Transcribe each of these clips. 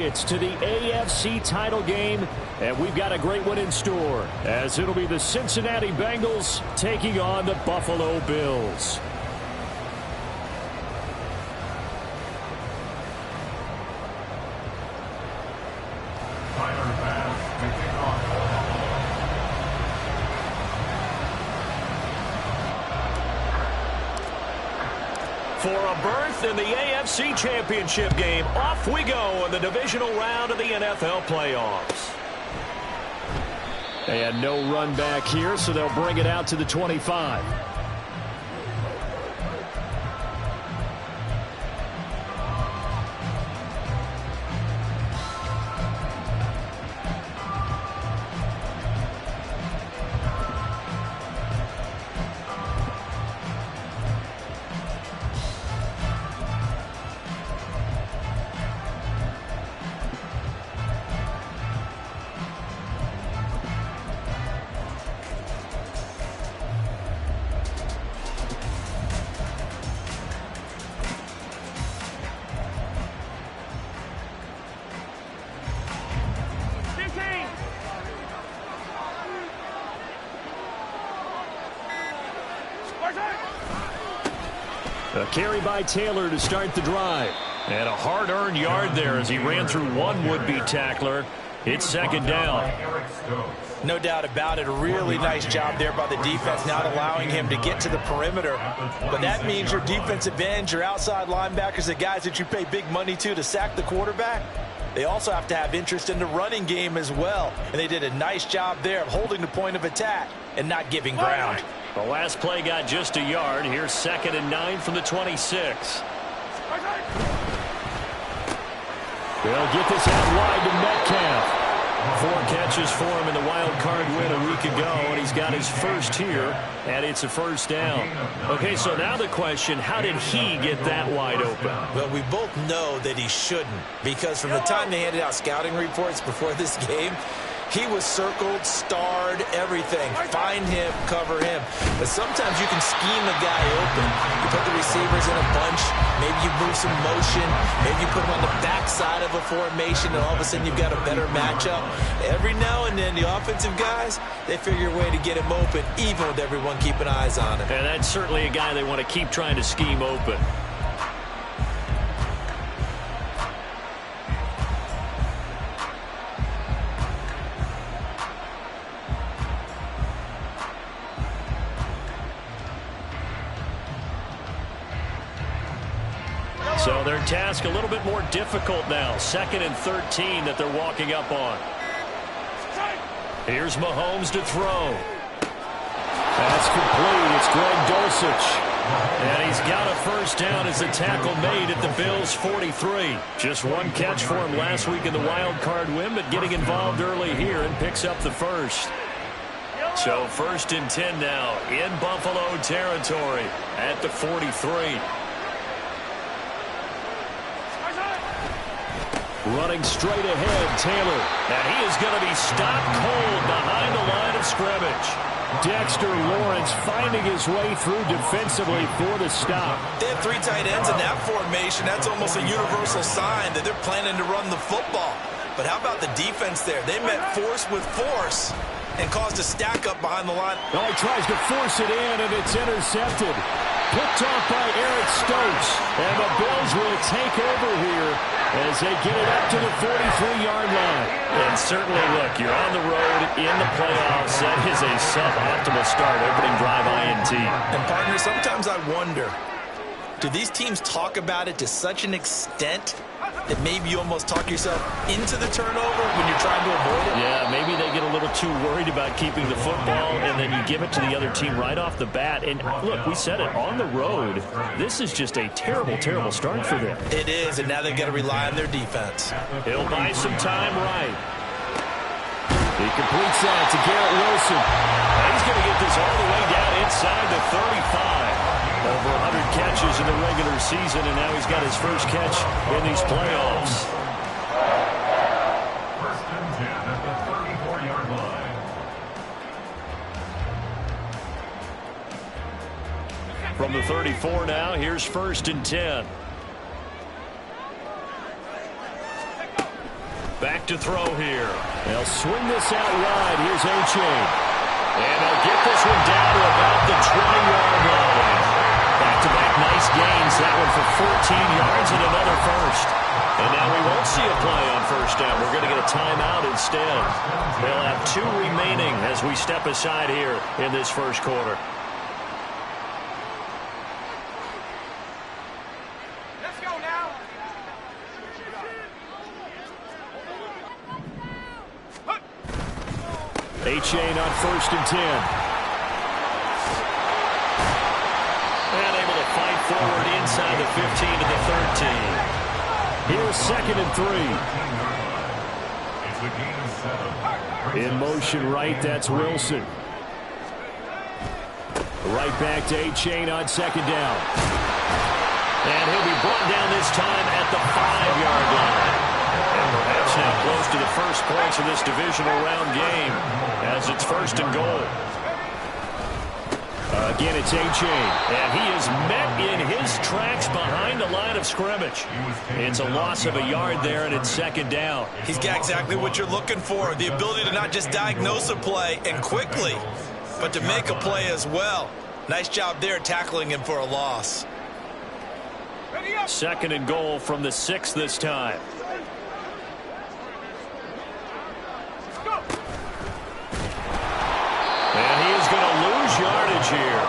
It's to the AFC title game, and we've got a great one in store, as it'll be the Cincinnati Bengals taking on the Buffalo Bills. For a berth in the AFC Championship game, off we go in the divisional round of the NFL playoffs. And no run back here, so they'll bring it out to the 25. A carry by Taylor to start the drive. And a hard-earned yard there as he ran through one would-be tackler. It's second down. No doubt about it. A really nice job there by the defense, not allowing him to get to the perimeter. But that means your defensive ends, your outside linebackers, the guys that you pay big money to sack the quarterback, they also have to have interest in the running game as well. And they did a nice job there of holding the point of attack and not giving ground. The last play got just a yard. Here's 2nd and 9 from the 26. They'll get this out wide to Metcalf. 4 catches for him in the wild card win a week ago, and he's got his first here, and it's a first down. Okay, so now the question, how did he get that wide open? Well, we both know that he shouldn't, because from the time they handed out scouting reports before this game, he was circled, starred, everything. Find him, cover him. But sometimes you can scheme a guy open. You put the receivers in a bunch. Maybe you move some motion. Maybe you put him on the backside of a formation, and all of a sudden you've got a better matchup. Every now and then, the offensive guys, they figure a way to get him open, even with everyone keeping eyes on him. And that's certainly a guy they want to keep trying to scheme open. So their task a little bit more difficult now. 2nd and 13 that they're walking up on. Here's Mahomes to throw. That's complete. It's Greg Dulcich. And he's got a first down as the tackle made at the Bills' 43. Just one catch for him last week in the wild card win, but getting involved early here and picks up the first. So 1st and 10 now in Buffalo territory at the 43. Running straight ahead, Taylor. And he is going to be stopped cold behind the line of scrimmage. Dexter Lawrence finding his way through defensively for the stop. They have 3 tight ends in that formation. That's almost a universal sign that they're planning to run the football. But how about the defense there? They met force with force and caused a stack up behind the line. Well, he tries to force it in, and it's intercepted. Picked off by Eric Stokes. And the Bills will take over here as they get it up to the 43-yard line. And certainly, look, you're on the road in the playoffs. That is a suboptimal start, opening drive INT. And, partner, sometimes I wonder, do these teams talk about it to such an extent that maybe you almost talk yourself into the turnover when you're trying to avoid it? Yeah, maybe they get a little too worried about keeping the football, and then you give it to the other team right off the bat. And look, we said it, on the road, this is just a terrible, terrible start for them. It is, and now they've got to rely on their defense. He'll buy some time right. He completes that to Garrett Wilson. And he's going to get this all the way down inside the 35. Over 100 catches in the regular season, and now he's got his first catch in these playoffs. 1st and 10 at the 34-yard line. From the 34 now, here's 1st and 10. Back to throw here. They'll swing this out wide. Here's A-Chain. And they'll get this one down to about the 20-yard line. Back-to-back nice gains. That one for 14 yards and another first. And now we won't see a play on first down. We're going to get a timeout instead. They'll have 2 remaining as we step aside here in this first quarter. Let's go now. A-Chain on 1st and 10. And able to fight forward inside the 15 to the 13. Here's 2nd and 3. In motion right, that's Wilson. Right back to A-Chain on 2nd down. And he'll be brought down this time at the 5-yard line. And perhaps now close to the first points of this divisional round game as it's 1st and goal. Again, it's A-Chain, and he is met in his tracks behind the line of scrimmage. It's a loss of a yard there, and it's 2nd down. He's got exactly what you're looking for, the ability to not just diagnose a play and quickly, but to make a play as well. Nice job there tackling him for a loss. 2nd and goal from the 6 this time. And he is going to lose yardage here.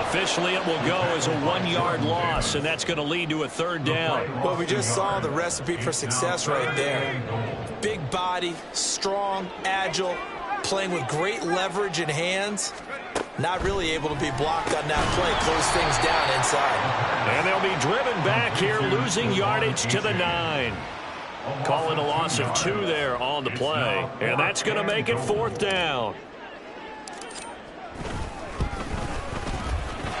Officially, it will go as a 1-yard loss, and that's going to lead to a 3rd down. Well, we just saw the recipe for success right there. Big body, strong, agile, playing with great leverage in hands. Not really able to be blocked on that play. Close things down inside. And they'll be driven back here, losing yardage to the 9. Calling a loss of 2 there on the play. And that's going to make it 4th down.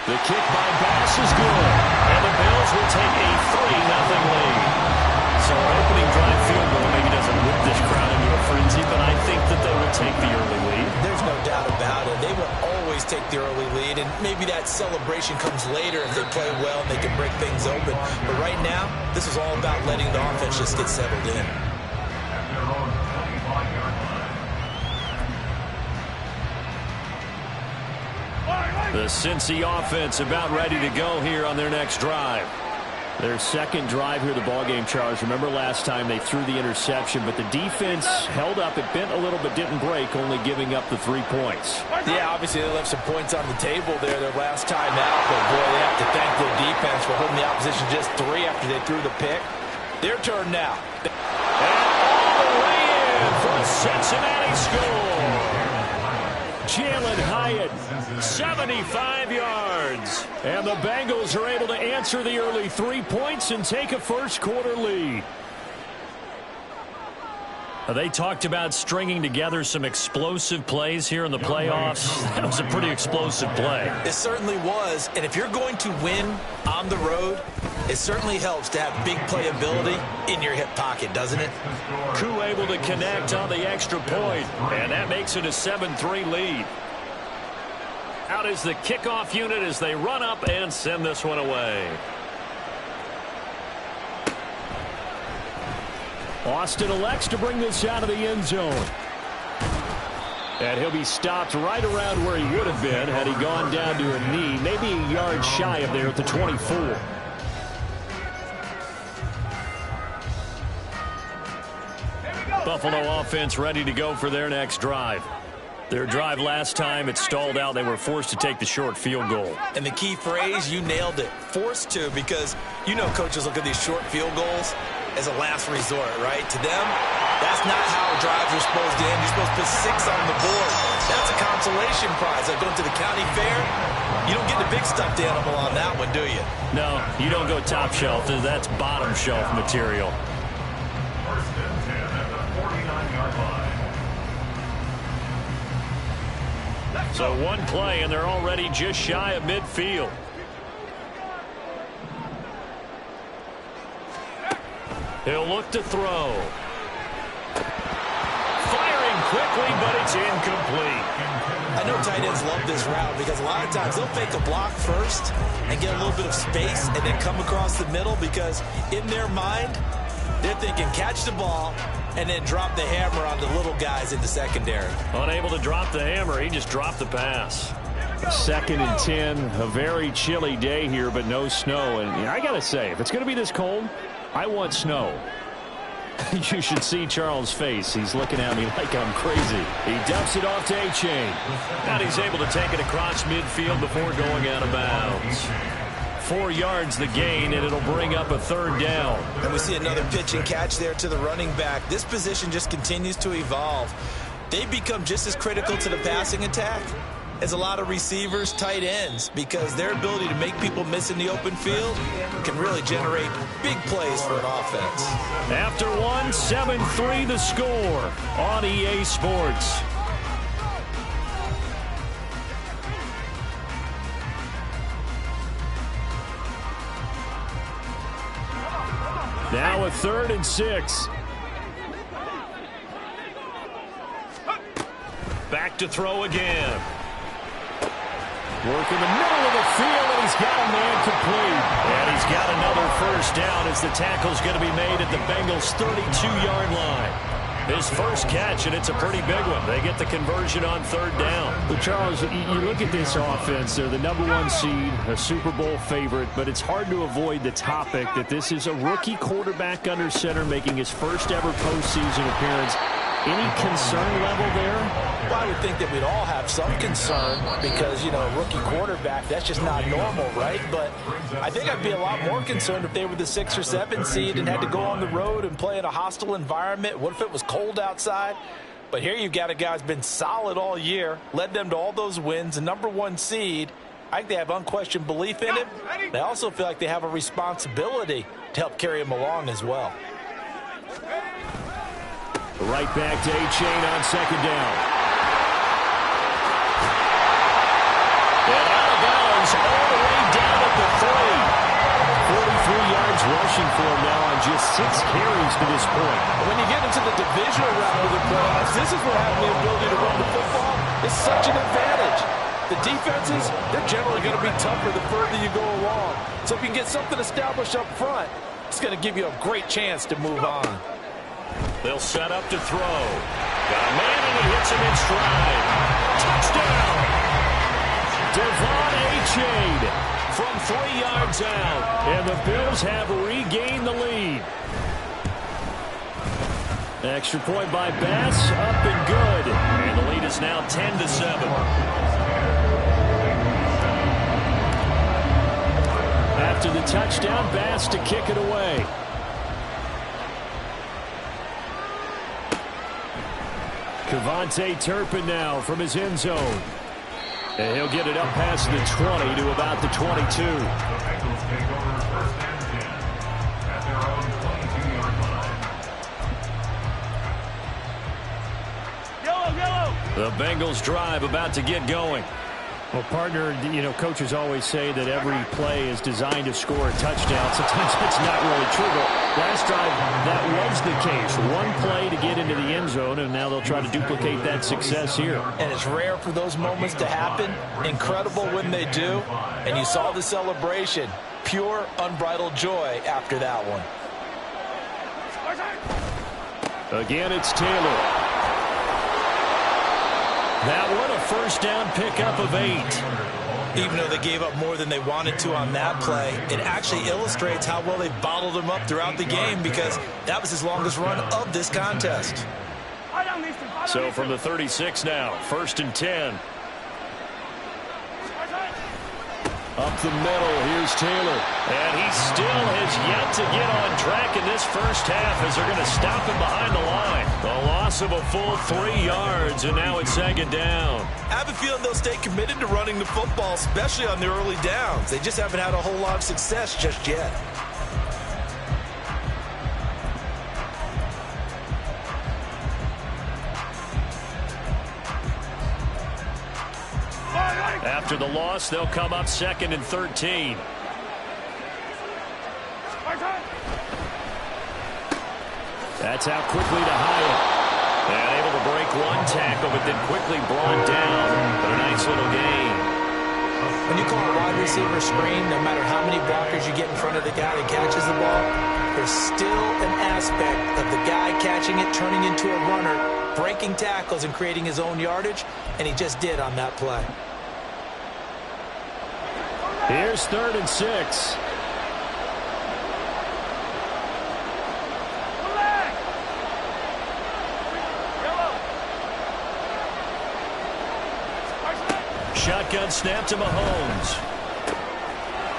The kick by Bass is good. And the Bills will take a 3-0 lead. So our opening drive field goal maybe doesn't whip this crowd into a frenzy, but I think that they will take the early lead. There's no doubt about it. They will always take the early lead, and maybe that celebration comes later if they play well and they can break things open. But right now, this is all about letting the offense just get settled in. The Cincy offense about ready to go here on their next drive. Their 2nd drive here, the ballgame, Charles. Remember last time they threw the interception, but the defense held up. It bent a little but didn't break, only giving up the 3 points. Yeah, obviously they left some points on the table there their last time out, but boy, they have to thank their defense for holding the opposition just 3 after they threw the pick. Their turn now. And all the way in for a Cincinnati score. Jalen Hyatt, 75 yards. And the Bengals are able to answer the early 3 points and take a first quarter lead. They talked about stringing together some explosive plays here in the playoffs. That was a pretty explosive play. It certainly was, and if you're going to win on the road, it certainly helps to have big playability in your hip pocket, doesn't it? Koo able to connect on the extra point, and that makes it a 7-3 lead. Out is the kickoff unit as they run up and send this one away. Austin elects to bring this out of the end zone. And he'll be stopped right around where he would have been had he gone down to a knee, maybe a yard shy of there at the 24. Buffalo offense ready to go for their next drive. Their drive last time, it stalled out. They were forced to take the short field goal. And the key phrase, you nailed it, forced to, because you know coaches look at these short field goals as a last resort, right? To them, that's not how drives are supposed to end. You're supposed to put 6 on the board. That's a consolation prize. Like going to the county fair, you don't get the big stuffed animal on that one, do you? No, you don't go top shelf. That's bottom shelf material. First and 10 at the 49-yard line. So one play, and they're already just shy of midfield. He'll look to throw. Firing quickly, but it's incomplete. I know tight ends love this route because a lot of times they'll fake a block first and get a little bit of space and then come across the middle because in their mind, They're thinking catch the ball and then drop the hammer on the little guys in the secondary. Unable to drop the hammer, he just dropped the pass. 2nd and 10, a very chilly day here, but no snow. And I got to say, if it's going to be this cold, I want snow. You should see Charles' face. He's looking at me like I'm crazy. He dumps it off to A-Chain. And he's able to take it across midfield before going out of bounds. 4 yards the gain, and it'll bring up a 3rd down. And we see another pitch and catch there to the running back. This position just continues to evolve. They become just as critical to the passing attack as a lot of receivers, tight ends, because their ability to make people miss in the open field can really generate big plays for an offense. After one, 7-3 the score on EA Sports. Now a 3rd and 6. Back to throw again. Work in the middle of the field, and he's got a man complete. And he's got another 1st down as the tackle's going to be made at the Bengals' 32-yard line. His first catch, and it's a pretty big one. They get the conversion on 3rd down. Well, Charles, you look at this offense. They're the #1 seed, a Super Bowl favorite, but it's hard to avoid the topic that this is a rookie quarterback under center making his first ever postseason appearance. Any concern level there? Well, I would think that we'd all have some concern because, you know, a rookie quarterback, that's just not normal, right? But I think I'd be a lot more concerned if they were the 6 or 7 seed and had to go on the road and play in a hostile environment. What if it was cold outside? But here you got a guy who's been solid all year, led them to all those wins, a #1 seed. I think they have unquestioned belief in him. They also feel like they have a responsibility to help carry him along as well. Right back to A-Chain on 2nd down. And out of bounds all the way down at the 3. 43 yards rushing for him now on just 6 carries to this point. When you get into the divisional round of the playoffs, this is where having the ability to run the football is such an advantage. The defenses, they're generally going to be tougher the further you go along. So if you can get something established up front, it's going to give you a great chance to move on. They'll set up to throw. Got a man, and he hits him in stride. Touchdown! Devon A-Chain from 3 yards out. And the Bills have regained the lead. Extra point by Bass, up and good. And the lead is now 10-7. After the touchdown, Bass to kick it away. Kevontae Turpin now from his end zone. And he'll get it up past the 20 to about the 22. The Bengals drive about to get going. Well, partner, you know, coaches always say that every play is designed to score a touchdown. Sometimes that's not really true, but last drive, that was the case. One play to get into the end zone, and now they'll try to duplicate that success here. And it's rare for those moments to happen. Incredible when they do. And you saw the celebration. Pure, unbridled joy after that one. Again, it's Taylor. That one, a 1st down pickup of 8. Even though they gave up more than they wanted to on that play, it actually illustrates how well they bottled him up throughout the game because that was his longest run of this contest. So from the 36 now, 1st and 10. Up the middle, here's Taylor. And he still has yet to get on track in this first half as they're going to stop him behind the line. A loss of a full 3 yards, and now it's 2nd down. I have a feeling they'll stay committed to running the football, especially on the early downs. They just haven't had a whole lot of success just yet. After the loss, they'll come up 2nd and 13. That's out quickly to Hyatt. And able to break one tackle, but then quickly brought down. But a nice little gain. When you call a wide receiver screen, no matter how many blockers you get in front of the guy that catches the ball, there's still an aspect of the guy catching it, turning into a runner, breaking tackles and creating his own yardage, and he just did on that play. Here's 3rd and 6. Shotgun snap to Mahomes.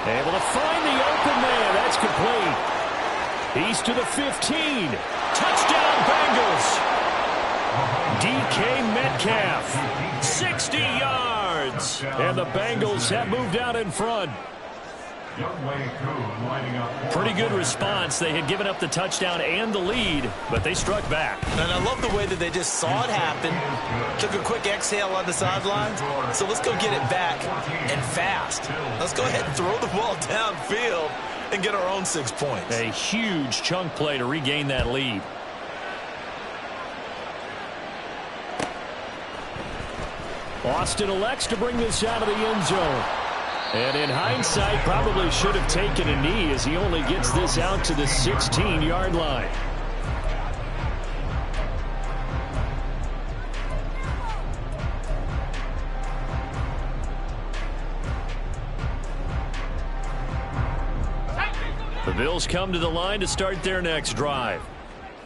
Able to find the open man. That's complete. He's to the 15. Touchdown, Bengals. DK Metcalf, 60 yards. And the Bengals have moved out in front. Pretty good response. They had given up the touchdown and the lead, but they struck back. And I love the way that they just saw it happen, took a quick exhale on the sidelines. So let's go get it back and fast. Let's go ahead and throw the ball downfield and get our own 6 points. A huge chunk play to regain that lead. Austin elects to bring this out of the end zone. And in hindsight, probably should have taken a knee as he only gets this out to the 16-yard line. The Bills come to the line to start their next drive.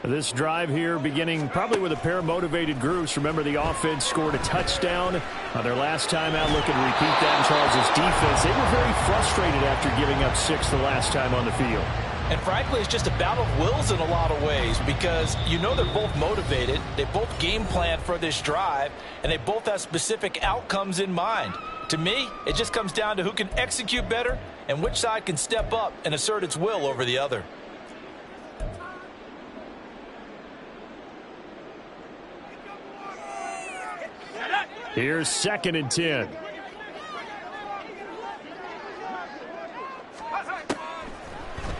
This drive here beginning probably with a pair of motivated groups. Remember, the offense scored a touchdown on their last time out. Looking to repeat that in Charles' defense. They were very frustrated after giving up 6 the last time on the field. And frankly, it's just a battle of wills in a lot of ways because you know they're both motivated. They both game plan for this drive, and they both have specific outcomes in mind. To me, it just comes down to who can execute better and which side can step up and assert its will over the other. Here's 2nd and 10.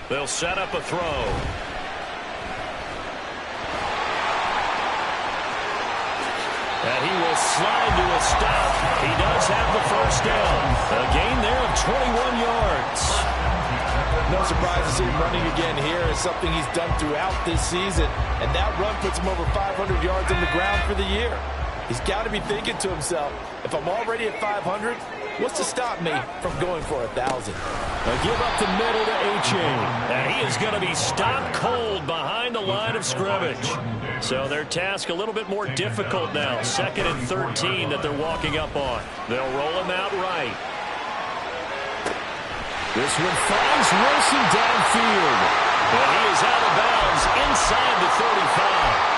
They'll set up a throw. And he will slide to a stop. He does have the first down. A gain there of 21 yards. No surprise to see him running again here. It's something he's done throughout this season. And that run puts him over 500 yards on the ground for the year. He's got to be thinking to himself, if I'm already at 500, what's to stop me from going for 1,000? A give up the middle to A-Chain. And he is going to be stopped cold behind the line of scrimmage. So their task a little bit more difficult now. 2nd and 13 that they're walking up on. They'll roll him out right. This one finds Wilson downfield. And he is out of bounds inside the 35.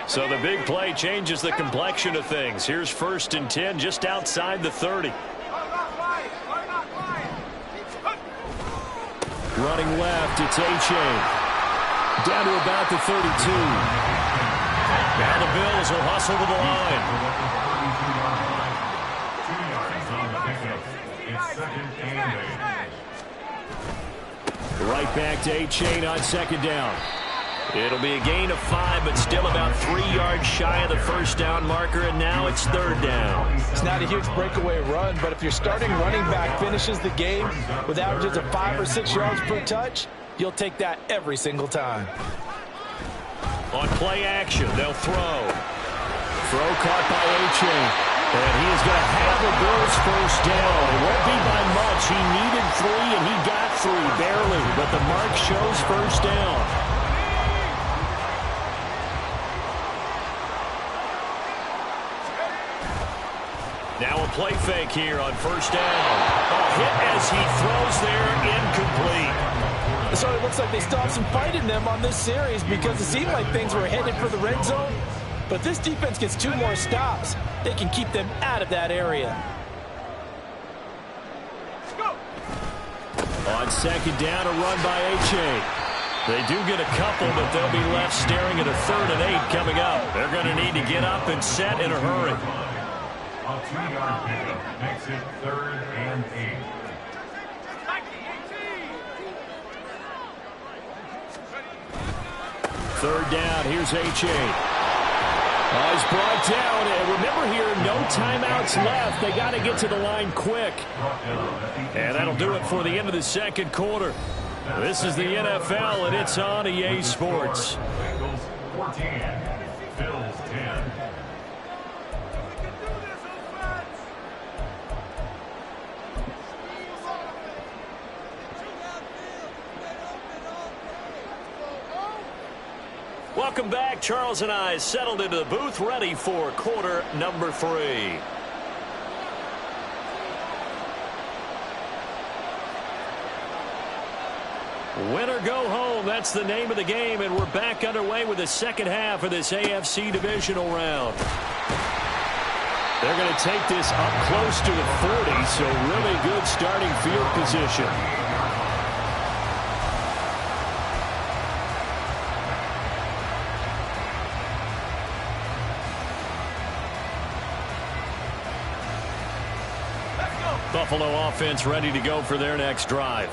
So the big play changes the complexion of things. Here's 1st and 10 just outside the 30. Running left, it's A-Chain. Down to about the 32. Now the Bills will hustle to the line. Right back to A-Chain on 2nd down. It'll be a gain of 5, but still about 3 yards shy of the first down marker, and now it's 3rd down. It's not a huge breakaway run, but if your starting running back finishes the game with averages of 5 or 6 yards per touch, you'll take that every single time. On play action, they'll throw. Throw caught by A-Chain. And he is going to have the Bills first down. It won't be by much. He needed 3, and he got 3, barely. But the mark shows first down. Now a play fake here on 1st down. A hit as he throws there, incomplete. So it looks like they still have some fight in them on this series because it seemed like things were headed for the red zone. But this defense gets 2 more stops. They can keep them out of that area. On 2nd down, a run by A-Chain. They do get a couple, but they'll be left staring at a 3rd and 8 coming up. They're going to need to get up and set in a hurry. A 2-yard pickup makes it 3rd and 8. Third down, here's H.A. He's brought down, and remember here, no timeouts left. They got to get to the line quick. And that'll do it for the end of the second quarter. This is the NFL, and it's on EA Sports. Bengals 14, Bills 10. Welcome back. Charles and I settled into the booth, ready for quarter number 3. Win or go home, that's the name of the game, and we're back underway with the second half of this AFC divisional round. They're going to take this up close to the 40, so really good starting field position. Buffalo offense ready to go for their next drive.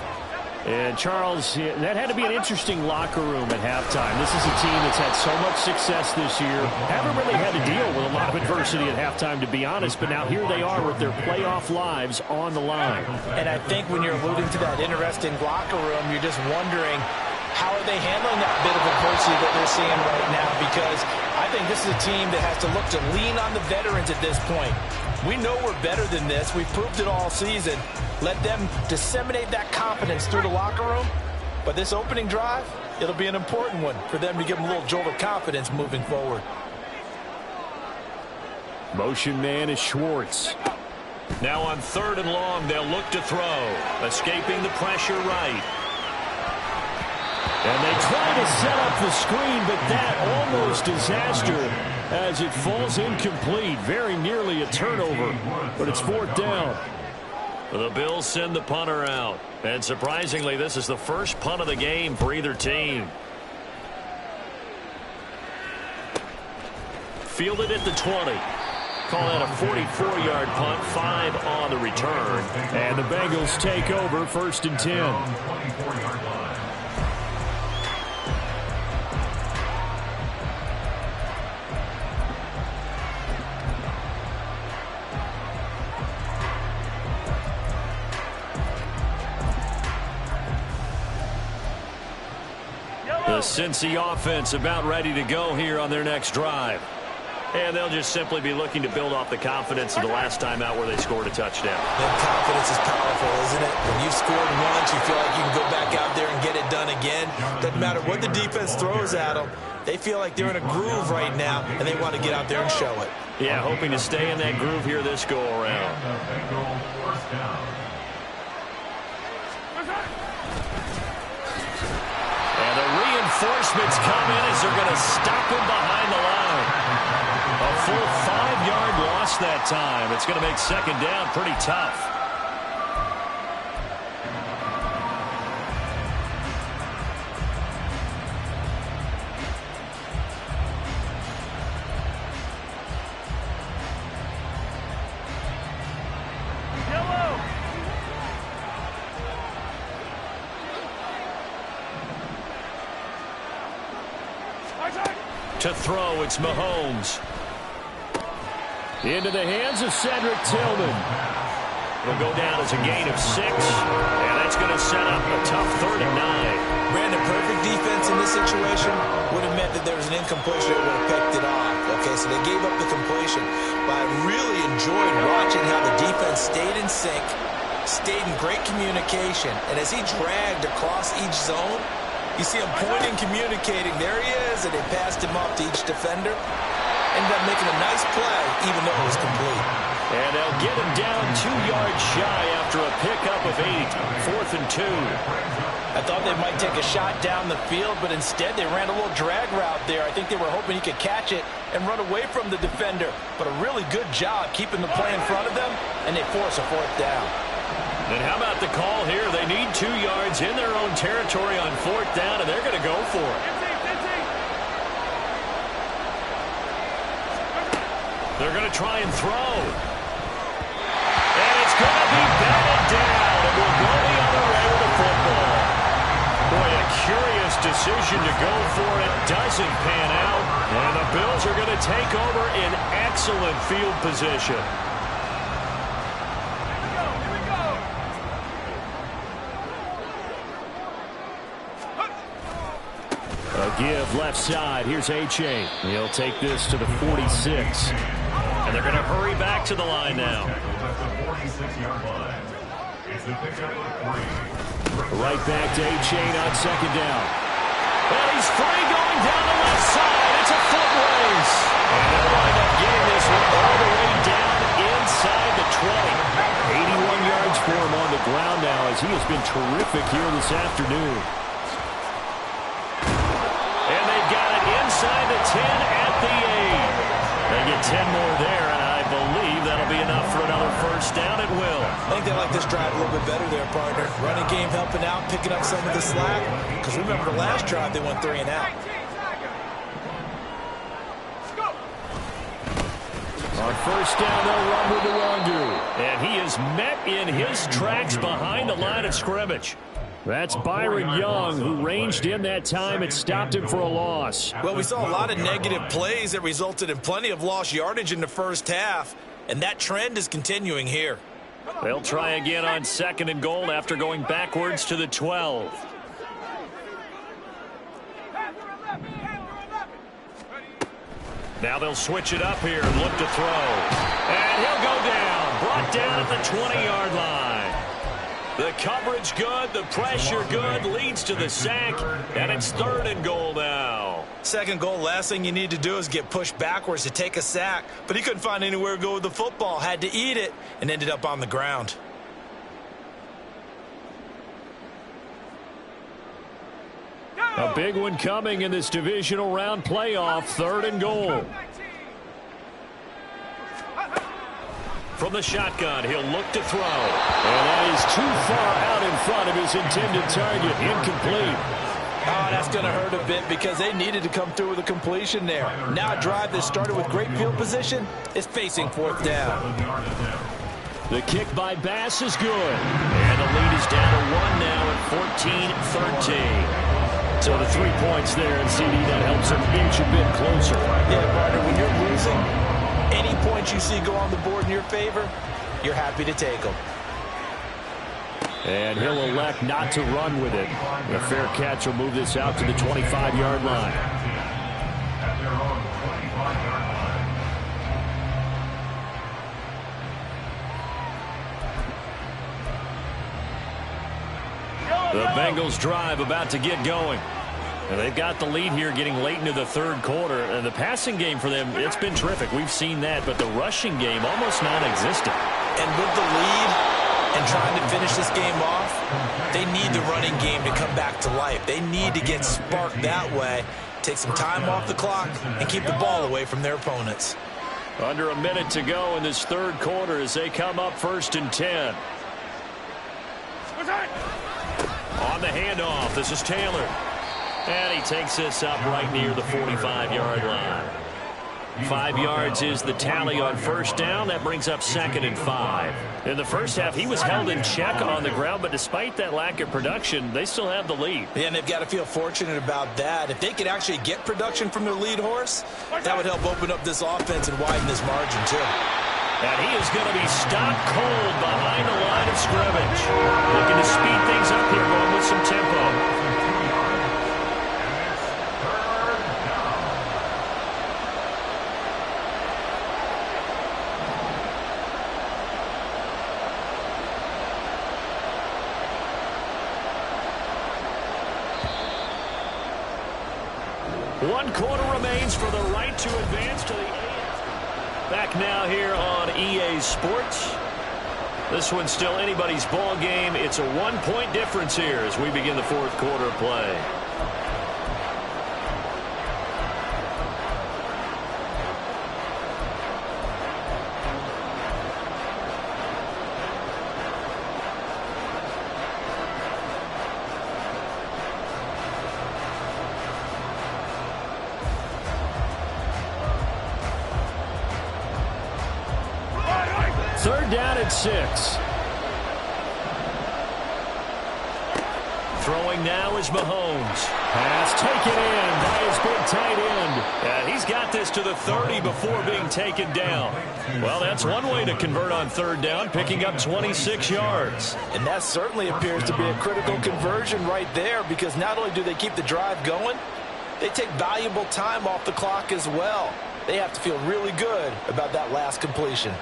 And, Charles, that had to be an interesting locker room at halftime. This is a team that's had so much success this year. Haven't really had to deal with a lot of adversity at halftime, to be honest. But now here they are with their playoff lives on the line. And I think when you're alluding to that interesting locker room, you're just wondering, how are they handling that bit of adversity that they're seeing right now? Because I think this is a team that has to look to lean on the veterans at this point. We know we're better than this. We've proved it all season. Let them disseminate that confidence through the locker room. But this opening drive, it'll be an important one for them to give them a little jolt of confidence moving forward. Motion man is Schwartz. Now on 3rd and long, they'll look to throw. Escaping the pressure right. And they try to set up the screen, but that almost disaster as it falls incomplete. Very nearly a turnover, but it's 4th down. The Bills send the punter out. And surprisingly, this is the first punt of the game for either team. Fielded at the 20. Call that a 44-yard punt, 5 on the return. And the Bengals take over 1st and 10. 24-yard line. The Cincy offense about ready to go here on their next drive. And they'll just simply be looking to build off the confidence of the last time out where they scored a touchdown. That confidence is powerful, isn't it? When you've scored once, you feel like you can go back out there and get it done again. Doesn't matter what the defense throws at them. They feel like they're in a groove right now, and they want to get out there and show it. Yeah, hoping to stay in that groove here this go-around. First down. And the reinforcements come in as they're going to stop him behind the line. A full 5-yard loss that time. It's going to make 2nd down pretty tough. To throw, it's Mahomes. Into the hands of Cedric Tillman. It'll go down as a gain of 6, and that's going to set up a tough 3rd and 9. Brandon, perfect defense in this situation would have meant that there was an incompletion that would have picked it off. Okay, so they gave up the completion. But I really enjoyed watching how the defense stayed in sync, stayed in great communication, and as he dragged across each zone, you see him pointing, communicating. There he is, and they passed him off to each defender. Ended up making a nice play, even though it was complete. And they'll get him down 2 yards shy after a pickup of 8. 4th and 2. I thought they might take a shot down the field, but instead they ran a little drag route there. I think they were hoping he could catch it and run away from the defender. But a really good job keeping the play in front of them, and they force a 4th down. And how about the call here? They need 2 yards in their own territory on 4th down, and they're going to go for it. They're going to try and throw. And it's going to be batted down, and we'll go the other way with the football. Boy, a curious decision to go for it doesn't pan out. And the Bills are going to take over in excellent field position. A give left side. Here's H.A. He'll take this to the 46. And they're going to hurry back to the line now. Right back to H.A. on second down. And he's free going down the left side. It's a foot race. And they'll wind up getting this one all the way down inside the 20. 81 yards for him on the ground now as he has been terrific here this afternoon. And they've got it inside the 10 at the 8. They get 10 more there, and I believe that'll be enough for another first down. It will. I think they like this drive a little bit better there, partner. Running game helping out, picking up some of the slack. Because remember the last drive, they went 3 and out. On first down, they'll run with the Wandu. And he is met in his tracks behind the line of scrimmage. That's Byron Young, who ranged in that time and stopped him for a loss. Well, we saw a lot of negative plays that resulted in plenty of lost yardage in the first half, and that trend is continuing here. They'll try again on second and goal after going backwards to the 12. Now they'll switch it up here and look to throw. And he'll go down, brought down at the 20-yard line. The coverage good, the pressure good, leads to the sack, and it's third and goal now. Second goal, last thing you need to do is get pushed backwards to take a sack, but he couldn't find anywhere to go with the football, had to eat it, and ended up on the ground. A big one coming in this divisional round playoff, third and goal. From the shotgun, he'll look to throw. And that is too far out in front of his intended target. Incomplete. Oh, that's going to hurt a bit because they needed to come through with a completion there. Now a drive that started with great field position is facing fourth down. The kick by Bass is good. And the lead is down to 1 now at 14-13. So the 3 points there, and CD, that helps him inch a bit closer. Yeah, partner, when you're losing, any points you see go on the board in your favor, you're happy to take them. And he'll elect not to run with it. A fair catch will move this out to the 25-yard line. The Bengals drive about to get going. And they've got the lead here getting late into the third quarter. And the passing game for them, it's been terrific. We've seen that. But the rushing game, almost non-existent. And with the lead and trying to finish this game off, they need the running game to come back to life. They need to get sparked that way, take some time off the clock, and keep the ball away from their opponents. Under a minute to go in this third quarter as they come up 1st and 10. On the handoff, this is Taylor. And he takes this up right near the 45-yard line. 5 yards is the tally on first down. That brings up 2nd and 5. In the first half, he was held in check on the ground, but despite that lack of production, they still have the lead. Yeah, and they've got to feel fortunate about that. If they could actually get production from their lead horse, that would help open up this offense and widen this margin, too. And he is going to be stopped cold behind the line of scrimmage. Looking to speed things up here, going with some tempo. One quarter remains for the right to advance to the AFC. Back now here on EA Sports. This one's still anybody's ball game. It's a 1-point difference here as we begin the fourth quarter of play. Third down at 6. Throwing now is Mahomes. Pass taken in by his big tight end. And he's got this to the 30 before being taken down. Well, that's one way to convert on third down, picking up 26 yards. And that certainly appears to be a critical conversion right there, because not only do they keep the drive going, they take valuable time off the clock as well. They have to feel really good about that last completion.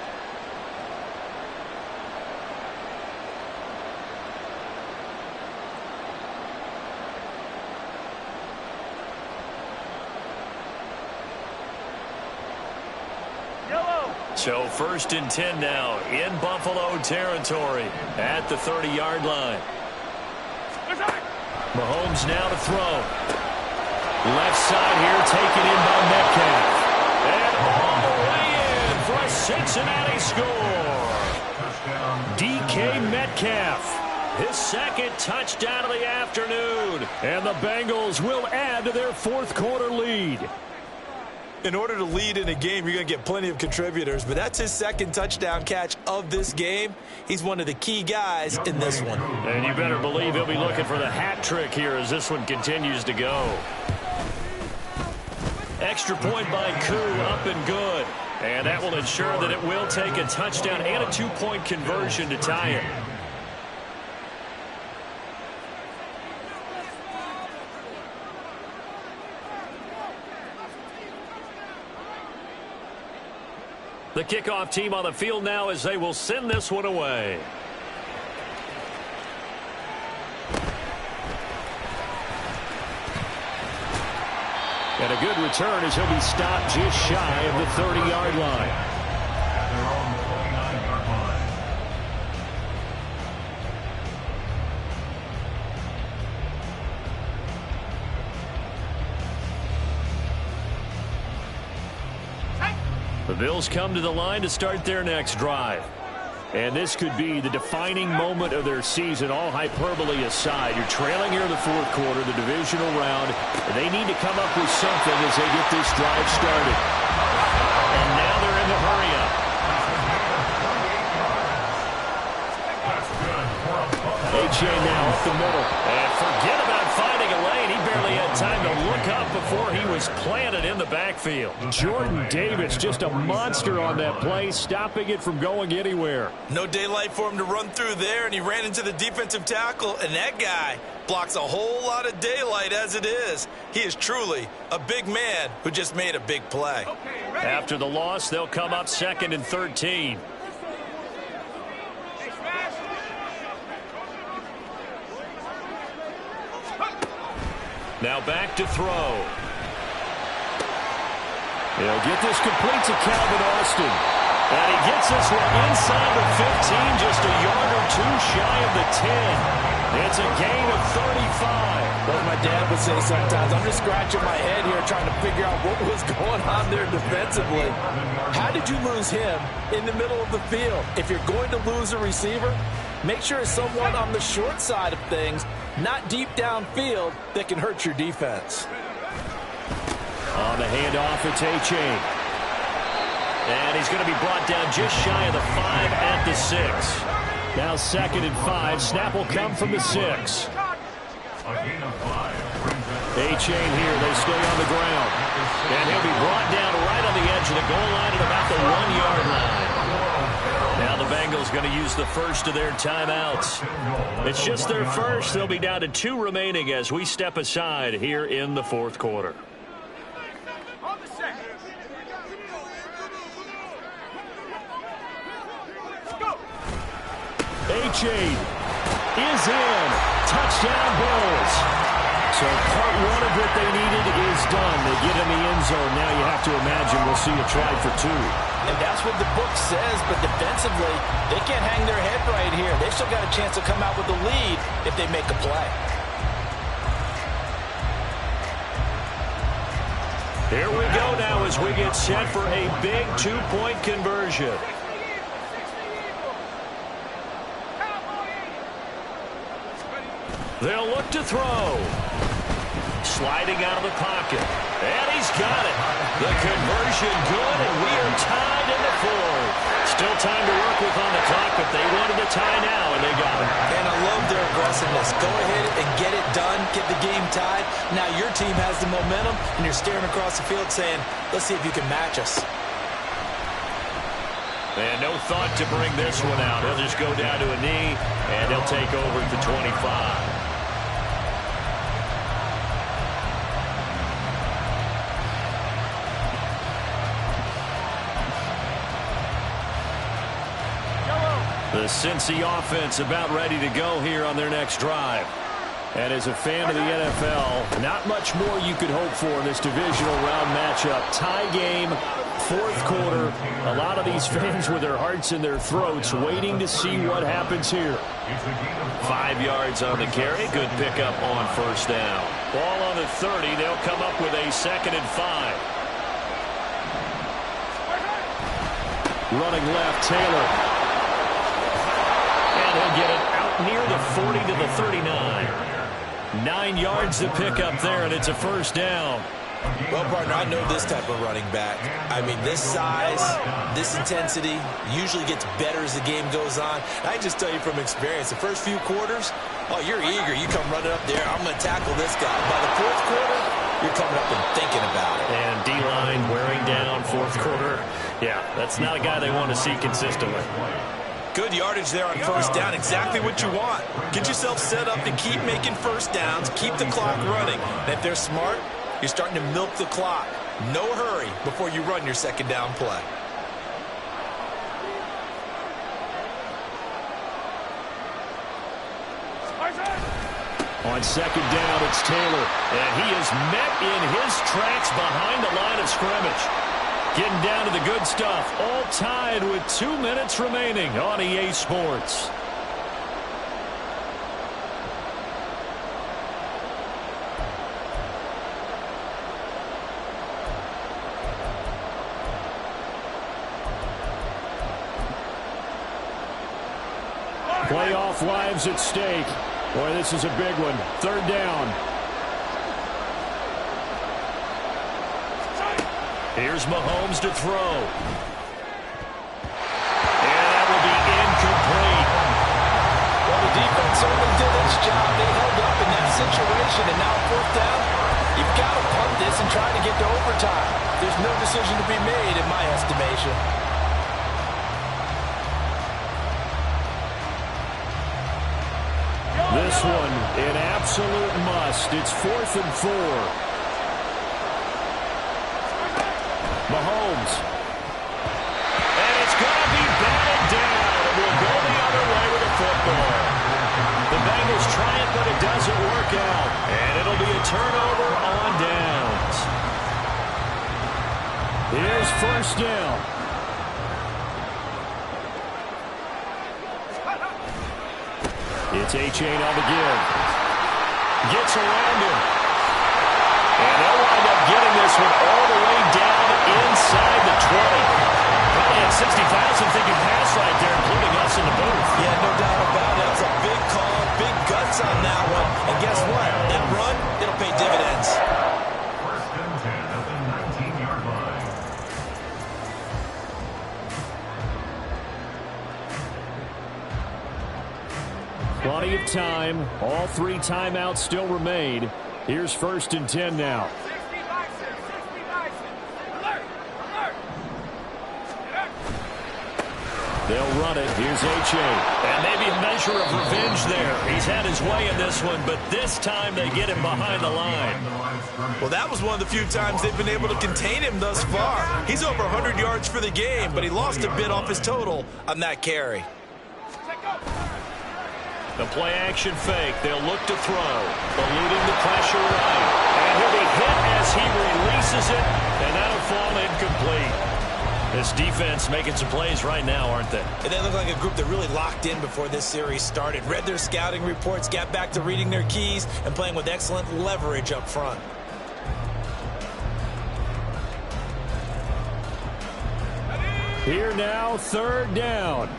So 1st and 10 now in Buffalo territory at the 30-yard line. Mahomes now to throw. Left side here taken in by Metcalf. And all the way in for a Cincinnati score. DK Metcalf, his 2nd touchdown of the afternoon. And the Bengals will add to their 4th quarter lead. In order to lead in a game, you're going to get plenty of contributors, but that's his 2nd touchdown catch of this game. He's one of the key guys in this one. And you better believe he'll be looking for the hat trick here as this one continues to go. Extra point by Koo, up and good. And that will ensure that it will take a touchdown and a 2-point conversion to tie it. The kickoff team on the field now as they will send this one away. And a good return as he'll be stopped just shy of the 30-yard line. The Bills come to the line to start their next drive. And this could be the defining moment of their season, all hyperbole aside. You're trailing here in the 4th quarter, the divisional round. And they need to come up with something as they get this drive started. And now they're in the hurry-up. H.A. now up the middle. And forget about finding a lane. He barely had time to look up before he was planted in the backfield. Jordan Davis, just a monster on that play, stopping it from going anywhere. No daylight for him to run through there, and he ran into the defensive tackle, and that guy blocks a whole lot of daylight as it is. He is truly a big man who just made a big play. After the loss, they'll come up 2nd and 13. Now back to throw. He'll get this complete to Calvin Austin. And he gets this one inside the 15, just a yard or two shy of the 10. It's a gain of 35. Well, my dad would say sometimes, I'm just scratching my head here trying to figure out what was going on there defensively. How did you lose him in the middle of the field? If you're going to lose a receiver, make sure it's someone on the short side of things, not deep downfield, that can hurt your defense. On the handoff, it's H.A. And he's going to be brought down just shy of the 5 at the 6. Now 2nd and 5. Snap will come from the 6. H.A. here. They stay on the ground. And he'll be brought down right on the edge of the goal line at about the 1-yard line. Now the Bengals going to use the first of their timeouts. It's just their first. They'll be down to 2 remaining as we step aside here in the 4th quarter. H.A. is in. Touchdown Bills. So part 1 of what they needed is done. They get in the end zone. Now you have to imagine we'll see a try for 2. And that's what the book says, but defensively, they can't hang their head right here. They've still got a chance to come out with a lead if they make a play. Here we go now as we get set for a big 2-point conversion. They'll look to throw. Sliding out of the pocket. And he's got it. The conversion good, and we are tied in the 4th. Still time to work with on the clock, but they wanted the tie now, and they got it. And I love their aggressiveness. Just go ahead and get it done, get the game tied. Now your team has the momentum, and you're staring across the field saying, let's see if you can match us. And no thought to bring this one out. He'll just go down to a knee, and he'll take over at the 25. The Cincy offense about ready to go here on their next drive. And as a fan of the NFL, not much more you could hope for in this divisional round matchup. Tie game, fourth quarter. A lot of these fans with their hearts in their throats waiting to see what happens here. 5 yards on the carry. Good pickup on first down. Ball on the 30. They'll come up with a 2nd and 5. Running left, Taylor. And he'll get it out near the 40 to the 39. 9 yards to pick up there, and it's a first down. Well, partner, I know this type of running back. I mean, this size, this intensity usually gets better as the game goes on. I just tell you from experience, the first few quarters, oh, you're eager. You come running up there, I'm going to tackle this guy. By the fourth quarter, you're coming up and thinking about it. And D-line wearing down fourth quarter. Yeah, that's not a guy they want to see consistently. Good yardage there on first down. Exactly what you want. Get yourself set up to keep making first downs, keep the clock running. And if they're smart, you're starting to milk the clock. No hurry before you run your second down play. On second down, it's Taylor. And he is met in his tracks behind the line of scrimmage. Getting down to the good stuff. All tied with 2 minutes remaining on EA Sports. Playoff lives at stake. Boy, this is a big one. Third down. Here's Mahomes to throw. And that will be incomplete. Well, the defense certainly did its job. They held up in that situation, and now fourth down, you've got to punt this and try to get to overtime. There's no decision to be made in my estimation. This one, an absolute must. It's 4th and 4. Mahomes. And it's going to be batted down. It will go the other way with a football. The Bengals try it, but it doesn't work out. And it'll be a turnover on downs. Here's first down. It's A-Chain on the give. Gets around him. And they'll wind up getting this one all the way down inside the 20. Probably had 60,000 thinking pass right there, including us in the booth. Yeah, no doubt about it. That's a big call, big guts on that one. And guess what? That run, it'll pay dividends. First and 10 at the 19-yard line. Plenty of time. All 3 timeouts still remain. Here's first and 10 now. They'll run it. Here's A-Chain. And maybe a measure of revenge there. He's had his way in this one, but this time they get him behind the line. Well, that was one of the few times they've been able to contain him thus far. He's over 100 yards for the game, but he lost a bit off his total on that carry. The play action fake. They'll look to throw. Eluding the pressure right. And he'll be hit as he releases it. And that'll fall incomplete. This defense making some plays right now, aren't they? And they look like a group that really locked in before this series started. Read their scouting reports, got back to reading their keys, and playing with excellent leverage up front. Here now, third down.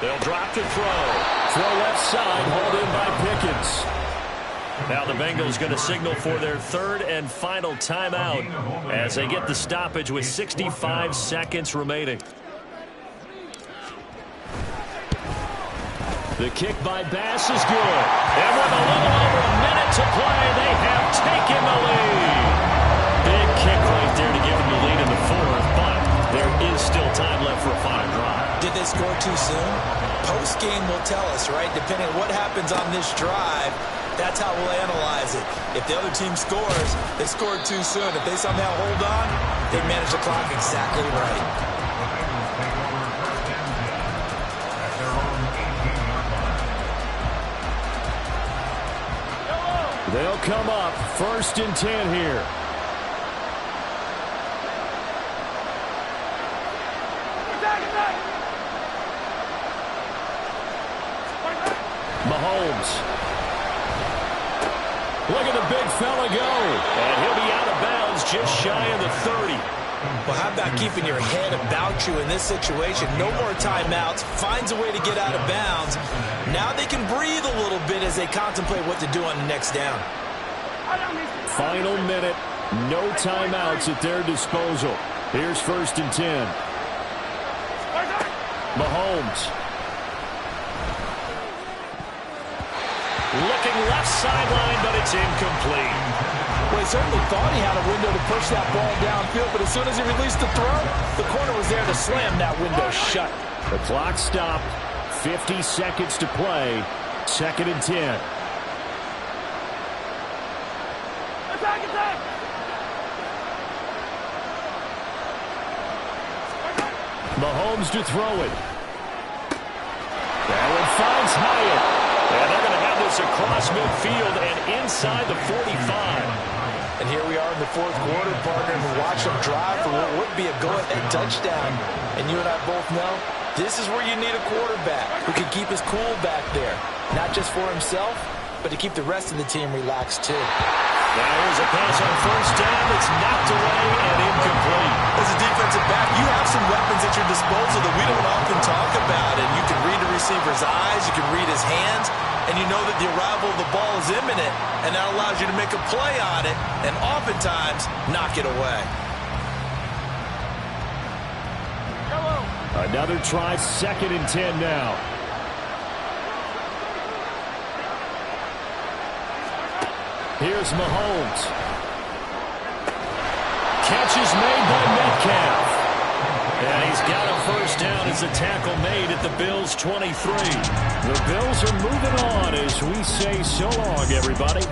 They'll drop to throw. Throw left side, hauled in by Pickens. Now the Bengals going to signal for their third and final timeout as they get the stoppage with 65 seconds remaining. The kick by Bass is good. And with a little over a minute to play, they have taken the lead. Big kick right there to give them the lead in the fourth, but there is still time left for a final drive. Did they score too soon? Post-game will tell us, right? Depending on what happens on this drive, that's how we'll analyze it. If the other team scores, they scored too soon. If they somehow hold on, they manage the clock exactly right. They'll come up 1st and 10 here. Mahomes. Look at the big fella go. And he'll be out of bounds just shy of the 30. Well, how about keeping your head about you in this situation? No more timeouts. Finds a way to get out of bounds. Now they can breathe a little bit as they contemplate what to do on the next down. Final minute. No timeouts at their disposal. Here's 1st and 10. Mahomes. Looking left sideline, but it's incomplete. Well, he certainly thought he had a window to push that ball downfield, but as soon as he released the throw, the corner was there to slam that window shut. The clock stopped. 50 seconds to play. 2nd and 10. Mahomes to throw it. That one finds Hyatt. And they're going to have this across midfield and inside the 45. And here we are in the fourth quarter, partner, and watch them drive for what would be a go-ahead touchdown. And you and I both know this is where you need a quarterback who can keep his cool back there. Not just for himself, but to keep the rest of the team relaxed too. Now here's a pass on 1st down. It's knocked away and incomplete. As a defensive back, you have some weapons at your disposal that we don't often talk about. And you can read the receiver's eyes, you can read his hands, and you know that the arrival of the ball is imminent, and that allows you to make a play on it and oftentimes knock it away. Another try, 2nd and 10 now. Here's Mahomes. Catch is made by Metcalf. And he's got a 1st down as a tackle made at the Bills' 23. The Bills are moving on as we say so long, everybody.